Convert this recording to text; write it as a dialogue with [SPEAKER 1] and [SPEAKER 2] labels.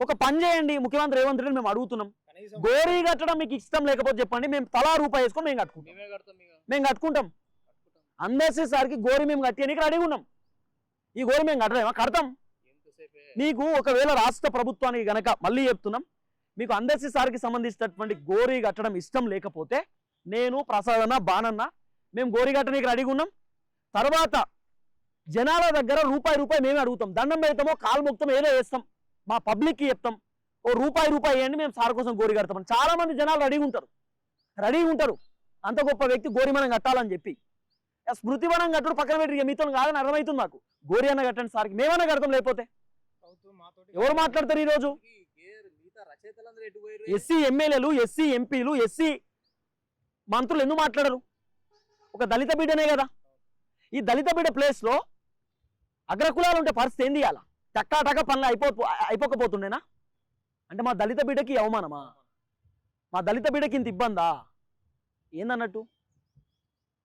[SPEAKER 1] ఒక పని చేయండి ముఖ్యమంత్రి రేవంత్ రెడ్డి, మేము అడుగుతున్నాం. గోరీ కట్టడం మీకు ఇష్టం లేకపోతే చెప్పండి, మేము తలా రూపాయి వేసుకొని మేము కట్టుకుంటాం. మేము కట్టుకుంటాం. అందరిసీ సార్కి గోరీ మేము కట్టేయడానికి రెడీగా ఉన్నాం. ఈ గోరీ మేము కట్టలేమా? కడతాం. మీకు ఒకవేళ రాష్ట్ర ప్రభుత్వానికి గనక మళ్ళీ చెప్తున్నాం, మీకు అందరిసీ సార్కి సంబంధించినటువంటి గోరీ కట్టడం ఇష్టం లేకపోతే నేను ప్రసాదన్న బాణన్న మేము గోరీ కట్టడానికి రెడీగా ఉన్నాం. తర్వాత జనాల దగ్గర రూపాయి మేమే అడుగుతాం, దండం పెడతామో కాలు మొక్తామో ఏదో చేస్తాం, మా పబ్లిక్కి చెప్తాం. ఓ రూపాయి ఇవ్వండి మేము సార్ కోసం గోరీ కడతామని. చాలా మంది జనాలు రెడీగా ఉంటారు. అంత గొప్ప వ్యక్తి గోరీ మనం కట్టాలని చెప్పి. స్మృతివనం కట్టడు పక్కన పెట్టి మీతో కాదని అర్థమవుతుంది నాకు. గోరీ అన్న కట్టండి సార్కి, మేమన్నా కడతాం. లేకపోతే ఎవరు మాట్లాడతారు ఈరోజు? ఎస్సీ ఎమ్మెల్యేలు, ఎస్సీ ఎంపీలు, ఎస్సీ మంత్రులు ఎందుకు మాట్లాడరు? ఒక దళిత బిడ్డనే కదా. ఈ దళిత బిడ్డ ప్లేస్లో అగ్రకులాలు ఉంటే పరిస్థితి ఏం తీయాలా? టక్కా పనులు అయిపోకపోతుండేనా? అంటే మా దళిత బిడ్డకి అవమానమా? మా దళిత బిడ్డకి ఇంత ఇబ్బందా ఏందన్నట్టు?